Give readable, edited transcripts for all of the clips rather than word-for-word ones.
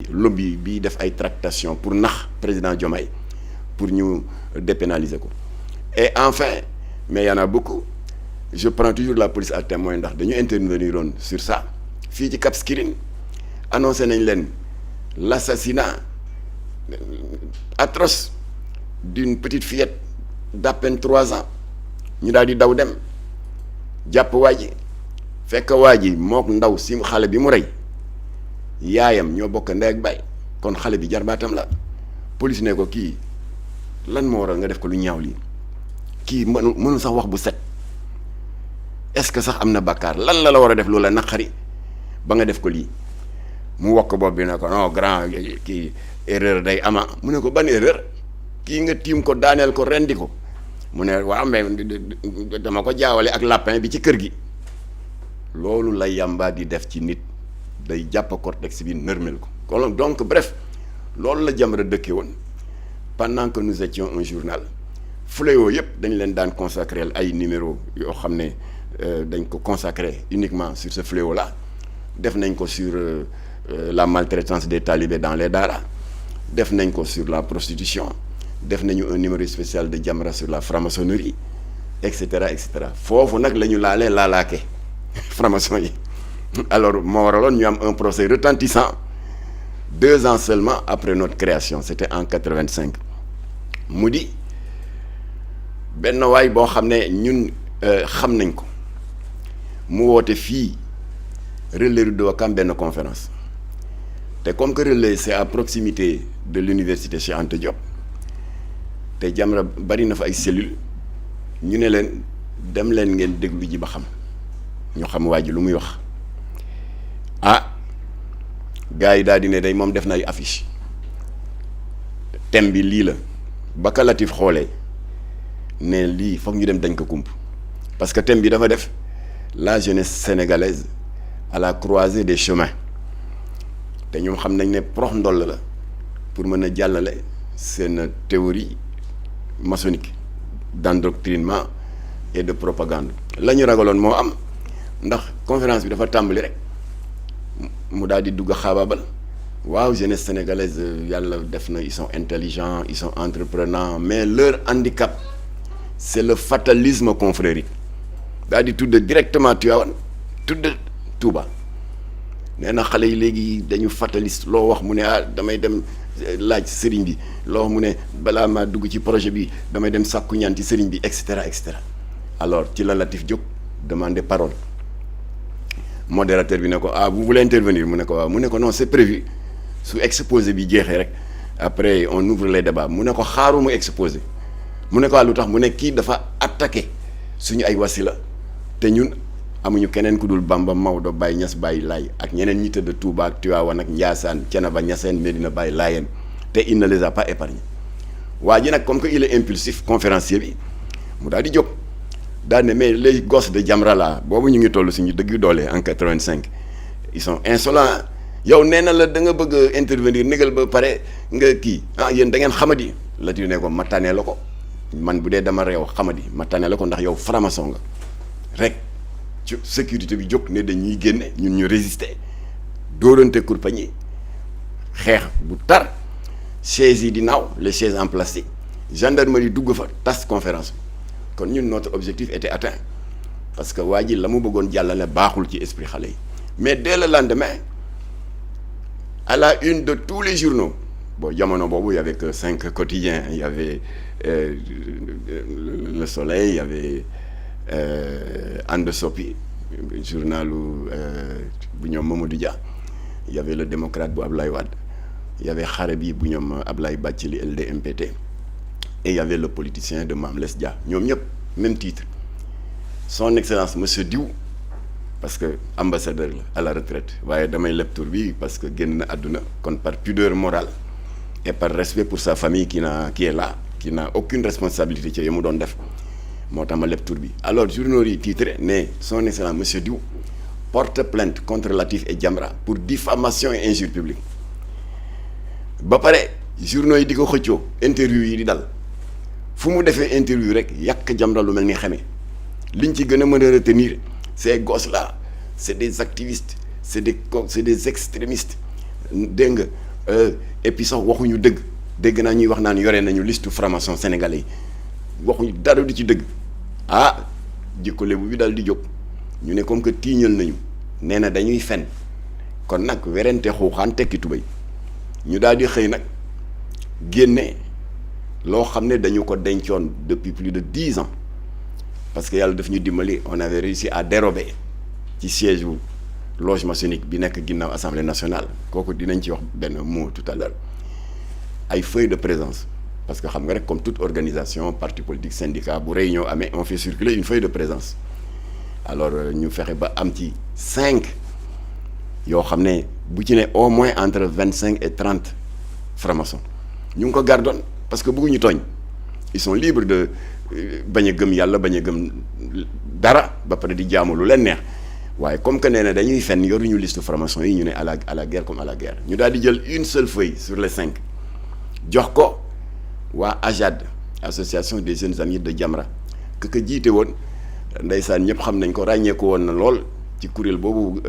lobby bi def ay tractation pour nax président Diomaye pour ñu dépénaliser ko. Et enfin, mais il y en a beaucoup, je prends toujours la police à témoin ndax dañu intervenir woon sur ça fii ci Cap Skirring annoncé nañ leen l'assassinat atroce d'une petite fillette d'à peine 3 ans ñu daal di daw dem jàpp waa ji fekk waa ji mook ndaw si xale bi mu rey yaayam ñoo bokk ndey ak baay kon xale bi jarbaatam la police ne ko kii lan moo waral nga def ko lu ñaaw lii kii mënul sax wax bu set est-ce que sax am na bàkkaar lan la war a def lu la naqari ba nga def ko lii mu wokk bopp bi ne ko non grand kii erreur day ama mu ne ko ban erreur kii nga tiim ko daaneel ko rendi ko mu ne waaw mais dama ko jaawale ak lapin bi ci kër gi loolu la yàmba di def ci nit day jàpp cortex bi nërmel ko kon donc bref loolu la Jamra dëkke woon pendant que nous étions un journal fléau yëpp dañ leen daan consacrer ay numéro yoo xam ne dañ ko consacrer uniquement sur ce fléau là def nañ ko sur la maltraitance des talibés dans les daara def nañ ko sur la prostitution def nañu un numéro spécial de Jamra sur la franc-maçonnerie et cetera et cetera foofu nag la ñu laalaake franc-maçon yi alors moo waraloon ñu am un procès retentissant 2 ans seulement après notre création c'était en 85 mu di benn waay boo xam ne ñun xam nañ ko mu woote fii Relais de Ouakam benn conférence te comme que Relais c'est à proximité de l'université Cheikh Anta Diop te Jamra bari na fa ay cellules ñu ne leen dem leen ngeen déglu ji ba xam ñu xam waa ji lu muy wax gars yi daal di ne day moom def na ay affiche thème bi lii la ba ka Latif xoolee ne lii foog ñu dem dañ ko kump parce que thème bi dafa def la jeunesse sénégalaise à la croisée des chemins te ñoom xam nañ ne prox ndoll la pour mën a jàllale seen théorie maçonnique d'endoctrinement et de propagande la ñu ragaloon moo am ndax conférence bi dafa tàmbali rek mu daal di dugg xaabaabal waaw jeunesse sénégalaise yàlla def na ils sont intelligents ils sont entreprenants mais leur handicap c'est le fatalisme confrérique daal di tudd directement Tivaouane tudd Touba nee na xale yi léegi dañu fataliste loo wax mu ne damay dem laaj sëriñ bi loo wax mu ne balaa maa dugg ci projet bi damay dem sàkku ñaan ci sëriñ bi et cetera et cetera alors ci la Latif jóg demander parole modérateur bi ne ko vous voulez intervenir mu ne ko waaw mu ne ko non c'est prévu su exposé bi jeexee rek après on ouvre les débats mu ne ko xaaru mu exposé mu ne ko lu tax mu ne kii dafa attaqué suñu ay wasila te ñun amuñu keneen ku dul Bamba Maodo Baye Niass Baye Laye ak ñeneen ñi tëdd Touba ak Tivaouane ak Ndiassane Thiénaba Niassène Medina Baye Layène te il ne les a pas épargnés waa ji nag comme que il est impulsif conférencier bi mu daal di jóg daal ne mais les gosses de Jamra là boobu ñu ngi toll suñu dëgg doole en 85 ils sont insolents yow nee na la da nga bëgg a intervenir négal ba pare nga kii yéen da ngeen xamadi la di ne ko ma tànnee la ko man bu dee dama réew xamadi ma tànnee la ko ndax yow franc-maçon nga rek ci sécurité bi jóg ne dañuy génne ñun ñu résister dóorante kurpañi xeex bu tar chaises yi di naaw les chaises en plastique gendarmerie dugg fa tas conférence kon ñun notre objectif était atteint parce que waa ji la mu bëggoon jàllale baaxul ci esprit xale yi mais dès le lendemain à la une de tous les journaux bon jamono boobu y avait que 5 quotidiens il y avait Le Soleil il y avait And Soppi journalu bu ñoom Mamadou Dia il y avait Le Démocrate bu Ablaye Wade il y avait Xare bi bu ñoom Ablaye Bathily LDMPT et il y avait Le Politicien de Mame Less Dia ñoom ñëpp même titre son excellence monsieur Diou parce que ambassadeur la à la retraite waaye damay leb tur bi parce que génn na àdduna kon par pudeur morale et par respect pour sa famille qui est là qui n'a aucune responsabilité ci yi mu doon def moo tax ma leb tur bi alors journaux yi titré ne son excellence monsieur Diou porte plainte contre Latif et Jamra pour diffamation et injure publique ba pare journaux yi di ko xëccoo interview yi di dal fu mu defee interview rek yàq Jamra lu mel ni xamee liñ ci gën a mën a retenir ces gosses là c'est des activistes c'est des extrémistes dégg nga et puis sax waxuñu dëgg dégg naa ñuy wax naan yore nañu liste franc-maçon sénégalais yi waxuñu dara du ci dëgg jikko lébu bi daal di jóg ñu ne comme que tiiñal nañu nee na dañuy fen kon nag werante xuuxaan tekki tubéy ñu daal di xëy nag génne loo xam ne dañu ko dencoon depuis plus de 10 ans parce que yàlla daf ñu dimbali on avait réussi à dérober ci siège wu loge maçonnique bi nekk ginnaaw assemblée nationale kooku dinañ ci wax benn mot tout à l'heure ay feuilles de présence parce que xam nga rek comme toute organisation parti politique syndicat bu réunion amee on fait circuler une feuille de présence alors ñu fexe ba am ci 5 yoo xam ne bu ci ne au moins entre 25 et 30 francs-maçons ñu ngi ko gardoon parce que bëgguñu tooñ ils sont libres de bañ a gëm yàlla bañ a gëm dara ba pare di jaamu lu leen neex waaye comme que nee na dañuy fenn yoruñu liste francs-maçons yi ñu ne à la guerre comme à la guerre ñu daal di jël une seule feuille sur les 5 jox ko waa AJAD association des jeunes amis de Jamra que jiite woon ndeysaan ñëpp xam nañ ko ràññeeku woon na lool ci kuréel boobu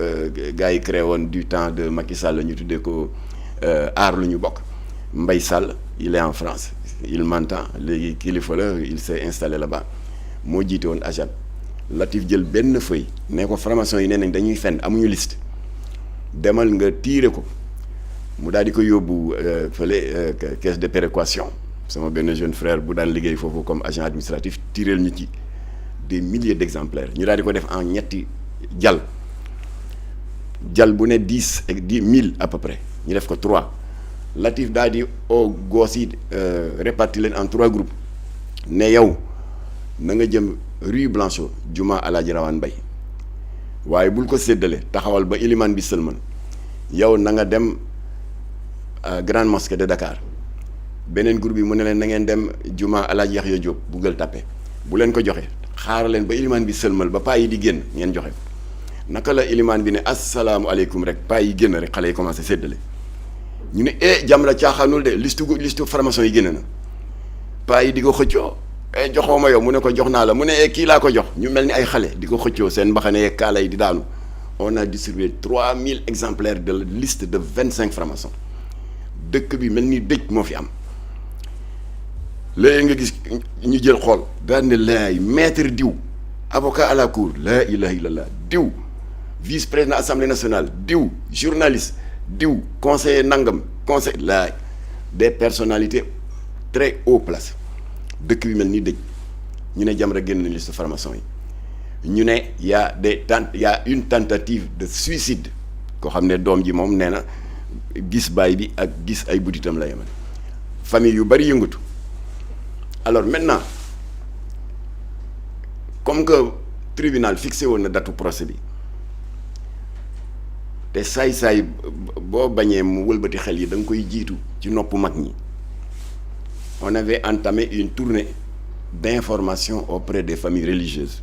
gars yi créé woon du temps de Macky Sall ñu tuddee ko aar lu ñu bokk Mbaye Sall il est en France il m'entend léegi kilifa la il s'est installé là-bas moo jiite woon AJAD Latif jël benn feuille ne ko franc-maçon yi nee nañ dañuy fenn amuñu liste demal nga tiire ko mu daal di ko yóbbu fële caisse de péréquation sama benn jeune frère bu daan liggéey foofu comme agent administratif tiireel ñu ci des milliers d'exemplaires ñu daal di ko def en ñetti jal bu ne 10 000 à peu près ñu def ko 3 Latif daal di au goos yi répartir leen en 3 groupes ne yow na nga jëm rue Blanchot juma Alaaji Rawaan Mbay waaye bul ko séddale taxawal ba ilimaan bi sëlman yow na nga dem grande mosquée de Dakar beneen groupe bi mu ne leen na ngeen dem juma Alaaji Yaxya Jóob bu Gueule Tapée bu leen ko joxe xaaral leen ba ilimaan bi sëlmal ba paa yi di génn ngeen joxe naka la ilimaan bi ne asalaamualeykum rek paa yi génn rek xale yi commencé séddale ñu ne Jamra caaxaanul de liste franc-maçon yi génn na paa yi di ko xëccoo joxoo ma yow mu ne ko jox naa la mu ne kii laa ko jox ñu mel ni ay xale di ko xëccoo seen mbaxane yeeg kaala yi di daanu on a distribué 3000 exemplaires de liste de 25 francs-maçons dëkk bi mel ni dëj moo fi am léegi nga gis ñu jël xool daan ne laay maître diw avocat à la cour la ilaha illallah diw vice-président assemblée nationale diw journaliste diw conseiller nangam conseil laay des personnalités très haut place dëkk bi mel ni dëj ñu ne Jamra génn na liste franc-maçon yi ñu ne y a une tentative de suicide koo xam ne doom ji moom nee na gis baay bi ak gis ay butitam la yemal famille yu bari yëngatu alors maintenant comme que tribunal fixé woon na datu procès bi te saay-saay boo bañee mu wëlbati xel yi da nga koy jiitu ci noppu mag ñi on avait entamé une tournée d'information auprès des familles religieuses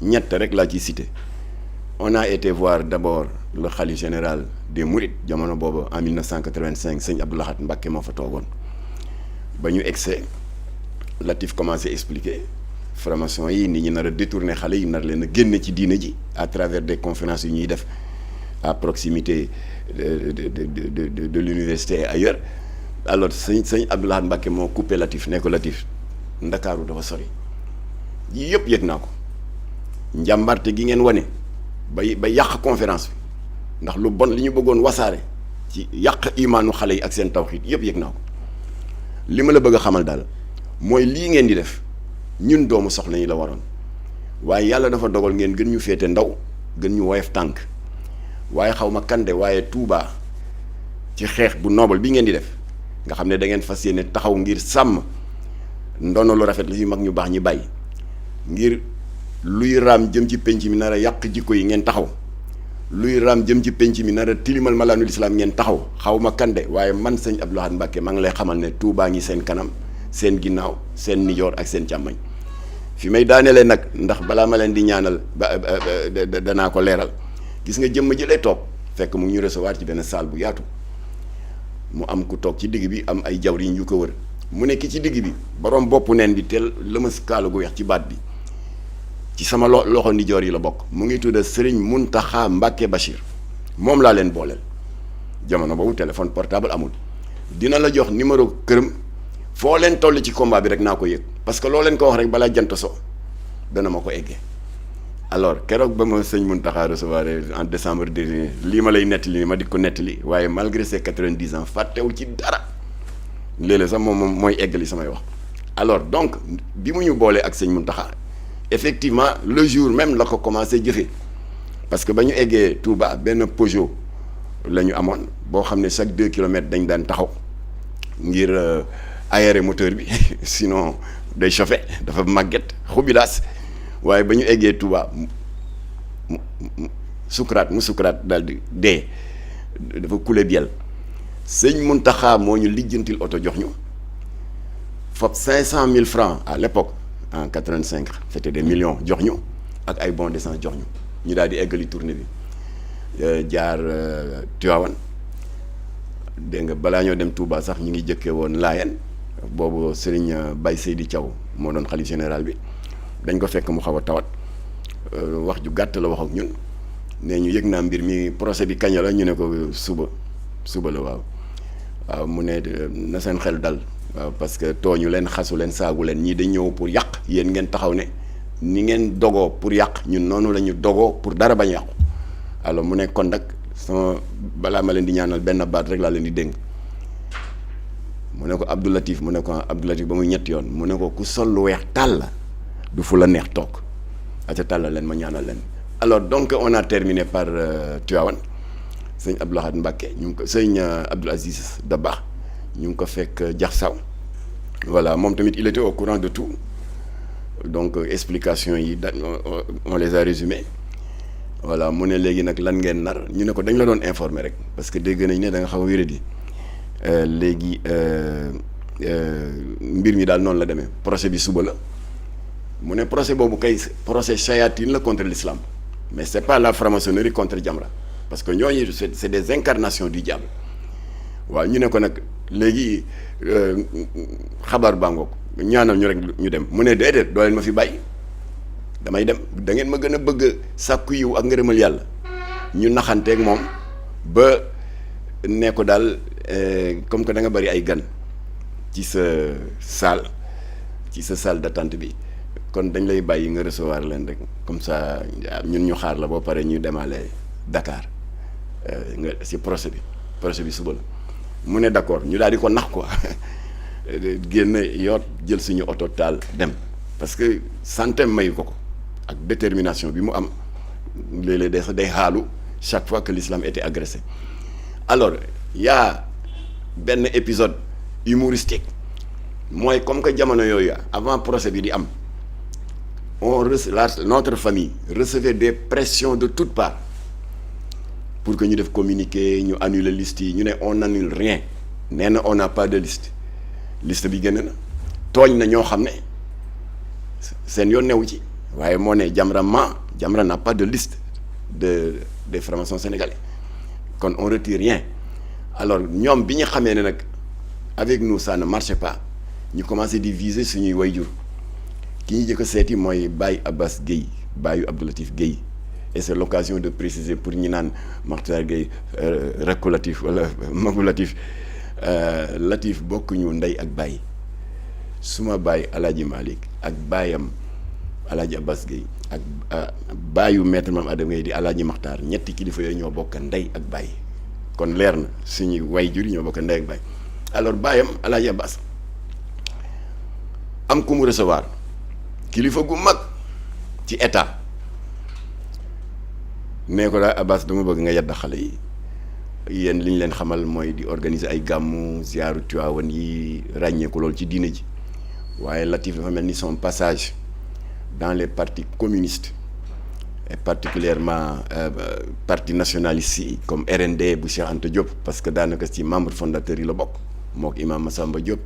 ñett rek laa ci cité on a été voir d'abord le khalife général des Mourides jamono boobu en 1985 sëñ Abdou Lahad Mbacké moo fa toogoon ba ñu egsee Latif commencé expliquer franc-maçon yi ni ñu nar a détourner xale yi nar leen a génne ci diine ji à travers des conférences yu ñuy def à proximité de l'université et ailleurs alors sëñ Abdou Lahad Mbacké moo coupé Latif ne ko Latif Ndakaaru dafa sori yii yëpp yëg naa ko njàmbarte gi ngeen wane ba yàq conférence bi ndax lu bon li ñu bëggoon wasaare ci yàq imaanu xale yi ak seen tawxiid yëpp yëg naa ko li ma la bëgg a xamal daal mooy lii ngeen di def ñun doomu soxna yi la waroon waaye yàlla dafa dogal ngeen gën ñu féete ndaw gën ñu woyof tànk waaye xaw ma kande waaye Touba ci xeex bu noble bi ngeen di def nga xam ne da ngeen fas yéene taxaw ngir sàmm ndono lu rafet la yu mag ñu baax ñi bàyyi ngir luy raam jëm ci penc mi nar a yàq jikko yi ngeen taxaw luy raam jëm ci penc mi nar a tilimal malaanul islam ngeen taxaw xaw ma kande waaye man sëñ Abdou Lahad Mbacké maa ngi lay xamal ne Touba ngi seen kanam seen ginnaaw seen nijoor ak seen càmmañ fi may daanelee nag ndax balaa ma leen di ñaanal danaa ko leeral gis nga jëmm jëlee toog fekk mu ngi ñu recevoir ci benn salle bu yaatu mu am ku toog ci digg bi am ay jawriñ yu ko wër mu nekk ci digg bi borom boppu neen bi teel lëmas kaala gu weex ci baat bi ci sama loxo ndijoor yi la bokk mu ngi tudd Serigne Mountakha Mbacké Bachir moom laa leen booleel jamono boobu téléphone portable amul dina la jox numéro këram foo leen toll ci combat bi rek naa ko yëg parce que loo leen ko wax rek balaa jant so dana ma ko eggee. alors keroog ba ma sëñ Mountakha recevoir en décembre dernier lii ma lay nettali ma di ko nettali waaye malgré ses 90 ans fàttewul ci dara léeg-léeg sax moom mooy eggali samay wax. alors donc bi mu ñu boolee ak sëñ Mountakha effectivement le jour même la ko commencé jëfee parce que ba ñu eggee Touba benn Peugeot la ñu amoon boo xam ne chaque 2 kilomètres dañ daan taxaw ngir aérer moteur bi sinon day chauffé dafa màgget xubilaas waaye ba ñu eggee Touba mu sukuraat daal di dee dafa coulé biel sëñ Mountakha moo ñu lijjantil oto jox ñu fop 500 000 francs à l'époque en 85 c'était des millions jox ñu ak ay bons d'essence jox ñu daal di eggali tournée bi jaar Tivaouane dégg nga balaa ñoo dem Touba sax ñu ngi jëkkee woon Laayeen boobu Serigne Baye Seydi Thiaw moo doon xalif général bi dañ ko fekk mu xaw a tawat wax ju gàtt la wax ak ñun ne ñu yëg naa mbir mi procès bi kañ la ñu ne ko suba la waaw mu ne na seen xel dal waaw parce que tooñu leen xasu leen saagu leen ñii dañ ñëw pour yàq yéen ngeen taxaw ne ni ngeen dogoo pour yàq ñun noonu la ñu dogoo pour dara bañ yàqu alors mu ne kon nag sama balaa ma leen di ñaanal benn baat rek laa leen di dénk mu ne ko Abdou Latif mu ne ko Abdou Latif ba muy ñetti yoon mu ne ko ku sol lu weex tàll du fu la neex toog aca tàllal leen ma ñaanal leen. alors donc on a terminé par Tivaouane sëñ Abdou Lahad Mbacké ñu ngi ko sëñ Abdoul Aziz Dabakh ñu ngi ko fekk Jaxsaw voilà moom tamit il était au courant de tout donc explication yi on les a résumées voilà mu ne léegi nag lan ngeen nar ñu ne ko dañ la doon informer rek parce que dégg nañ ne da nga xaw a wéradi léegi mbir mi daal noonu la demee procès bi suba la mu ne procès boobu kay procès chayatine la contre l'islam mais c'est pas la franc-maçonnerie contre Jamra parce que ñooñu c'est des incarnations du diable waaw ñu ne ko nag léegi xabaar bàngook ñaanal ñu rek ñu dem mu ne déedéet doo leen ma fi bàyyi damay dem da ngeen ma gën a bëgg sàkku yiw ak ngërëmal yàlla ñu naxanteeg moom ba ne ko daal comme que da nga bari ay gan ci sa salle d'attente bi kon dañ lay bàyyi nga recevoir leen rek comme ça ñun ñu xaar la boo pare ñu demaale Dakar nga ci procès bi suba la mu ne d'accord ñu daal di ko nax quoi génn yoot jël suñu oto taal dem parce que santé mayu ko ak détermination bi mu am léeg-léeg day xaalu chaque fois que l'islam était agressé. alors y a benn épisode humoristique mooy comme que jamono yooyu avant procès bi di am notre famille recevait des pressions de toutes parts pour que ñu def communiqué ñu annuler liste yi ñu ne on annule rien nee na on n'a pas de liste bi génn na tooñ na ñoo xam ne seen yoon newu ci waaye moo ne Jamra n'a pas de liste des francs-maçons sénégalais kon on retire rien alors ñoom bi ñu xamee ne nag avec nous ça ne marchait pas ñu commencé di viser suñuy wayjur ki ñu jëkk a seeti mooy Baye Abbas Guèye Baye Abdou Latif Guèye et c'est l'occasion de préciser pour ñi naan Makhtar Guèye rakku Latif wala magu Latif Latif bokkuñu ndey ak Baye suma Baye Alaaji Malick ak baayam Alaaji Abbas Guèye ak baayu maître Mame Adama Guèye di Alaaji Makhtar ñetti kilifa yooyu ñoo bokk ndey ak Baye kon leer na suñuy wayjur ñoo bokk ndey ak Baye alors baayam Alaaji Abbas am ku mu recevoir kilifa gu mag ci état nee ko daal Abbas dama bëgg nga yedda xale yi yéen li ñu leen xamal mooy di organiser ay gàmmu ziyaaru Tiwaawan yi ràññeeku lool ci diine ji waaye Latif dafa mel ni son passage dans les partis communistes et particulièrement parti nationaliste yi comme RND bu Cheikh Anta Diop parce que daanaka ci membre fondateur yi la bokk moo ko Imam Massamba Diop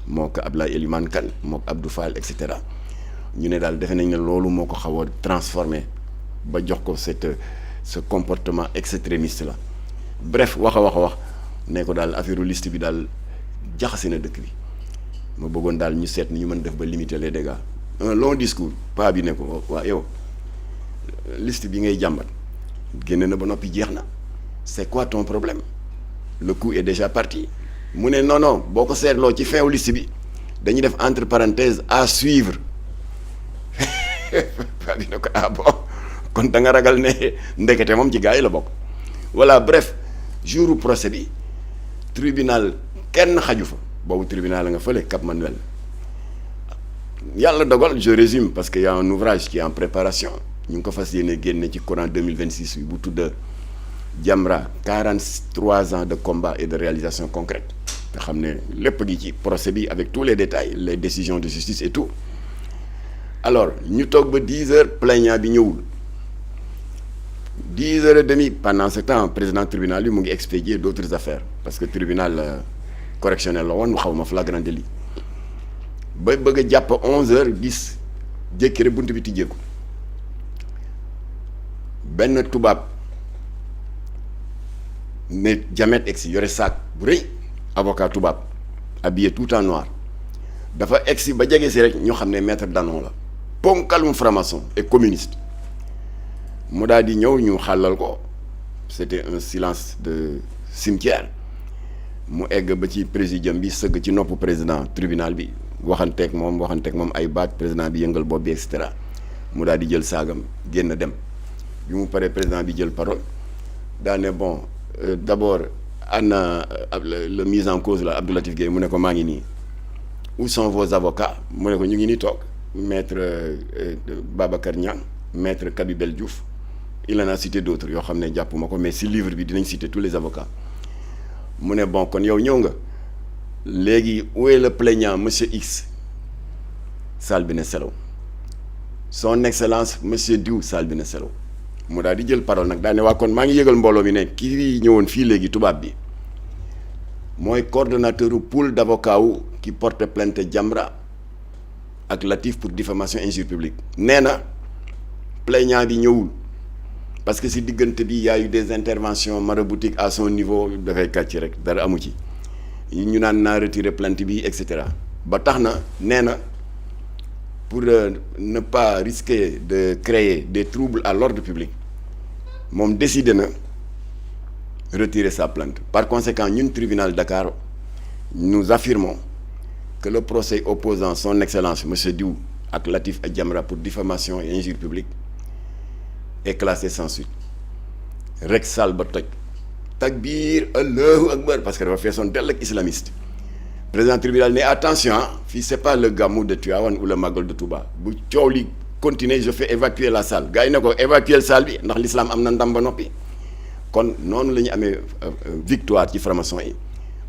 moo ko Abdoulaye Elimane Kane moo ko Abdou Fall et cetera ñu ne daal defe nañ ne loolu moo ko xaw a transformé ba jox ko ce comportement extrémiste la bref wax ne ko daal affaire liste bi daal jaxase na dëkk bi ma bëggoon daal ñu seet ni ñu mën def ba limiter les dégâts un long discours pa bi ne ko waa yow liste bi ngay jàmbat génne na ba noppi jeex na c'est quoi ton problème le coup est déjà parti mu ne non boo ko seetloo ci fin liste bi dañuy def entre parenthèses à suivre bi ne ko ah bon kon da nga ragal ne ndekete moom ci gars yi la bokk. Voilà, bref jouru procès bi tribunal kenn xaju fa boobu tribunal nga fële Cap Manuel yàlla dogal je résume parce que y a un ouvrage qui est en préparation ñu ngi ko fas yéene génne ci courant 2026 bi bu tudd Jamra 43 ans de combat et de réalisation concrète nga xam ne lépp gi ci procès bi avec tous les détails les décisions de justice et tout. Alors ñu toog ba 10 heures plaignant bi ñëwul 10 heures et demie pendant ce temps président tribunal bi mu ngi expédier d'autres affaires parce que tribunal correctionnel la woon xaw ma flagrant délit ba bëgg a jàpp 11 heures gis jékki rek bunt bi tijjeeku benn tubaab ne jamet egsi yore sac bu rëy avocat tubaab habillé tout en noir dafa egsi ba jege si rek ñu xam ne maître Danon la ponkalum franc-maçon et communiste mu daal di ñëw ñu xàllal ko c'était un silence de cimetière mu egg ba ci présidium bi sëgg ci noppu président tribunal bi waxanteeg moom ay baat président bi yëngal bopp bi et cetera mu daal di jël saagam génn dem bi mu paree président bi jël parole daa ne bon d'abord ana le mise en cause la Abdou Latif Gueye mu ne ko maa ngi nii où sont vos avocats mu ne ko ñu ngi nii toog maître Babacar Niang maître Kabibel Diouf il en a cité d'autres yoo xam ne jàppuma ko mais si livre bi dinañ citer tous les avocats mu ne bon kon yow ñëw nga léegi où est le plaignant monsieur X salle bi ne selaw son excellence monsieur Diou salle bi ne selaw mu daal di jël parole nag daal ne waa kon maa ngi yëgal mbooloo mi ne kii ñëwoon fii léegi tubaab bi mooy coordonnateur u pool d'avocats wu qui porte plainte Jamra ak Latif pour diffamation injure publique nee na plaignant bi ñëwul parce que si diggante bi y a eu des interventions maraboutiques à son niveau dafay kàcc rek dara amu ci ñu naan naa retirer plainte bi et cetera ba tax na nee na pour ne pas risquer de créer des troubles à l'ordre public moom décidé na retirer sa plainte. Par conséquent ñun tribunal Dakar nous affirmons que le procès opposant son excellence monsieur Diou ak Latif et Jamra pour diffamation et injure publique est classé sans suite rek sal ba toj takbir allahu akbar parce que dafa feesoon dell ak islamiste président tribunal ne attention fii c'est pas le gamou de Tivaouane ou le magal de Touba bu coow li continuer je fais évacuer la salle gars yi ne ko évacuer salle bi ndax l'islam am na ndam ba noppi kon noonu la ñu amee victoire ci franc-maçon yi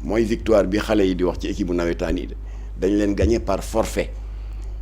mooy victoire bi xale yi di wax ci équipe bu nawetaan yi dañ leen gagné par forfait